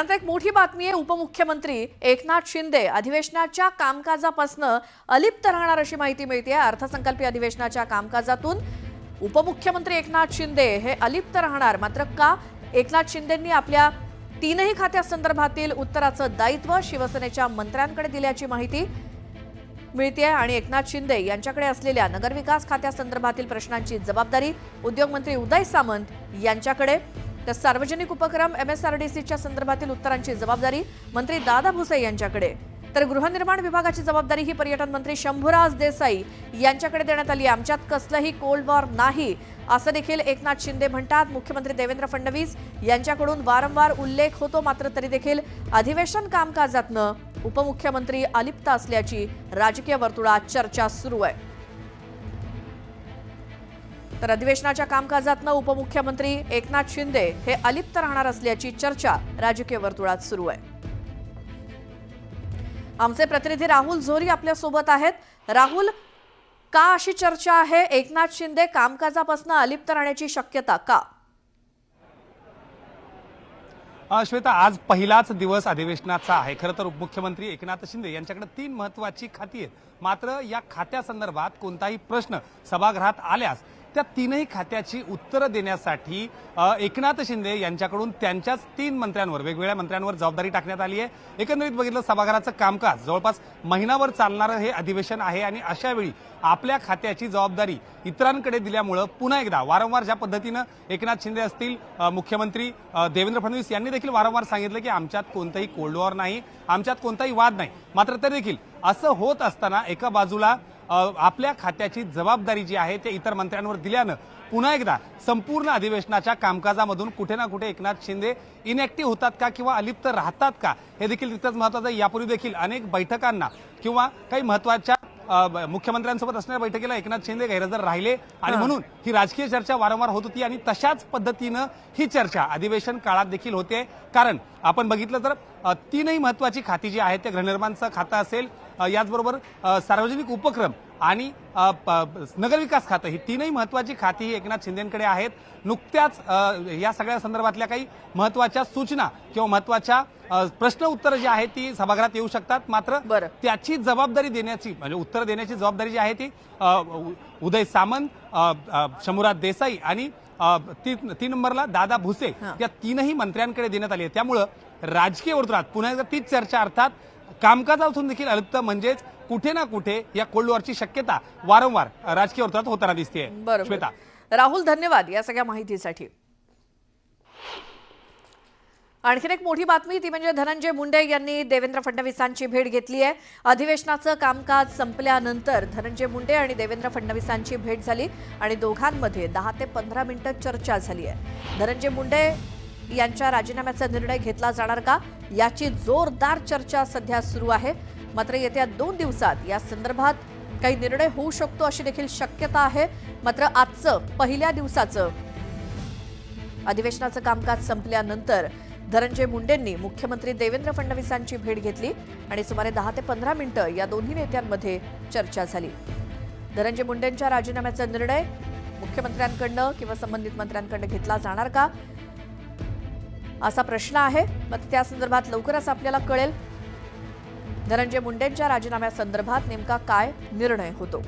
त्यानंतर एक मोठी बातमी आहे। उपमुख्यमंत्री एकनाथ शिंदे अधिवेशनाच्या कामकाजापासून अलिप्त राहणार अशी माहिती मिळते। अर्थसंकल्पीय अधिवेशनाच्या कामकाजातून उपमुख्यमंत्री एकनाथ शिंदे हे अलिप्त राहणार। मात्र का? एकनाथ शिंदेंनी आपल्या तीनही खात्यासंदर्भातील उत्तराचं दायित्व शिवसेनेच्या मंत्र्यांकडे दिल्याची माहिती मिळते आणि एकनाथ शिंदे यांच्याकडे असलेल्या नगरविकास खात्यासंदर्भातील प्रश्नांची जबाबदारी उद्योगमंत्री उदय सामंत यांच्याकडे, तर सार्वजनिक उपक्रम MSRDCच्या संदर्भातील उत्तरांची जबाबदारी मंत्री दादा भुसे यांच्याकडे, तर गृहनिर्माण विभागाची जबाबदारी ही पर्यटन मंत्री शंभूराज देसाई यांच्याकडे देण्यात आली। आमच्यात कसलंही कोल्ड वॉर नाही असं देखील एकनाथ शिंदे म्हणतात। मुख्यमंत्री देवेंद्र फडणवीस यांच्याकडून वारंवार उल्लेख होतो, मात्र तरी देखील अधिवेशन कामकाजातनं उपमुख्यमंत्री अलिप्त असल्याची राजकीय वर्तुळात चर्चा सुरू आहे। तर अधिवेशनाच्या कामकाजातनं उपमुख्यमंत्री एकनाथ शिंदे हे अलिप्त राहणार असल्याची चर्चा राजकीय वर्तुळात सुरू आहे। आमचे प्रतिनिधी राहुल झोरी आपल्या सोबत आहेत। राहुल, का अशी चर्चा आहे? एकनाथ शिंदे कामकाजापासून अलिप्त राहण्याची शक्यता का? श्वेता, आज पहिलाच दिवस अधिवेशनाचा आहे। खरं तर उपमुख्यमंत्री एकनाथ शिंदे यांच्याकडे 3 महत्त्वाची खाती आहेत, मात्र या खात्यासंदर्भात कोणताही प्रश्न सभागृहात आल्यास त्या तीनही खात्याची उत्तरं देण्यासाठी एकनाथ शिंदे यांच्याकडून त्यांच्याच 3 मंत्र्यांवर, वेगवेगळ्या मंत्र्यांवर जबाबदारी टाकण्यात आली आहे। एकंदरीत बघितलं सभागृहाचं कामकाज जवळपास महिनाभर चालणारं हे अधिवेशन आहे आणि अशा वेळी आपल्या खात्याची जबाबदारी इतरांकडे दिल्यामुळे पुन्हा एकदा वारंवार ज्या पद्धतीनं एकनाथ शिंदे असतील, मुख्यमंत्री देवेंद्र फडणवीस यांनी देखील वारंवार सांगितलं की आमच्यात कोणताही कोल्ड वॉर नाही, आमच्यात कोणताही वाद नाही, मात्र तरी देखील असं होत असताना एका बाजूला आपल्या खात्याची जबाबदारी जी आहे ते इतर मंत्र्यांवर दिल्यानं पुन्हा एकदा संपूर्ण अधिवेशनाच्या कामकाजामधून कुठे ना कुठे एकनाथ शिंदे इनॅक्टिव्ह होतात का किंवा अलिप्त राहतात का, हे देखील तितकंच महत्त्वाचं आहे। यापूर्वी देखील अनेक बैठकांना किंवा काही महत्त्वाच्या मुख्यमंत्र्यांसोबत असणाऱ्या बैठकीला एकनाथ शिंदे गैरहजर राहिले आणि म्हणून ही राजकीय चर्चा वारंवार होत होती आणि तशाच पद्धतीनं ही चर्चा अधिवेशन काळात देखील होते। कारण आपण बघितलं तर 3ही महत्त्वाची खाती जी आहेत ते गृहनिर्माणचं खातं असेल, याचबरोबर सार्वजनिक उपक्रम आणि नगरविकास खातं, ही 3ही महत्त्वाची खाती ही एकनाथ शिंदेंकडे आहेत। नुकत्याच या सगळ्या संदर्भातल्या काही महत्त्वाच्या सूचना किंवा महत्त्वाच्या प्रश्न उत्तर जी आहेत ती सभागृहात येऊ शकतात, मात्र त्याची जबाबदारी देण्याची म्हणजे उत्तर देण्याची जबाबदारी जी आहे ती उदय सामंत, शंभूराज देसाई आणि 3 नंबरला दादा भुसे या 3ही मंत्र्यांकडे देण्यात आली आहे। त्यामुळं राजकीय वर्तुळात पुन्हा एकदा तीच चर्चा, अर्थात कामकाजातून देखील अलिप्त म्हणजेच कुठे ना कुठे या कोल्ड वॉरची शक्यता वारंवार राजकीय वर्तुळात होताना दिसते। श्वेता, राहुल धन्यवाद या सगळ्या माहितीसाठी। आणखीन एक मोठी बातमी ती म्हणजे धनंजय मुंडे यांनी देवेंद्र फडणवीसांची भेट घेतली आहे। अधिवेशनाचं कामकाज संपल्यानंतर धनंजय मुंडे आणि देवेंद्र फडणवीसांची भेट झाली आणि दोघांमध्ये 10 ते 15 मिनिटं चर्चा झाली आहे। धनंजय मुंडे यांच्या राजीनाम्याचा निर्णय घेतला जाणार का, याची जोरदार चर्चा सध्या सुरू आहे। मात्र येत्या 2 दिवसात या संदर्भात काही निर्णय होऊ शकतो अशी देखील शक्यता आहे। मात्र आजचं पहिल्या दिवसाचं अधिवेशनाचं कामकाज संपल्यानंतर धनंजय मुंडेंनी मुख्यमंत्री देवेंद्र फडणवीसांची भेट घेतली आणि सुमारे 10 ते 15 मिनिटं या दोन्ही नेत्यांमध्ये चर्चा झाली। धनंजय मुंडेंच्या राजीनाम्याचा निर्णय मुख्यमंत्र्यांकडनं किंवा संबंधित मंत्र्यांकडनं घेतला जाणार का असा प्रश्न आहे। मग त्या संदर्भात लवकरच आपल्याला कळेल धनंजय मुंडेंच्या राजीनाम्यासंदर्भात नेमका काय निर्णय होतो।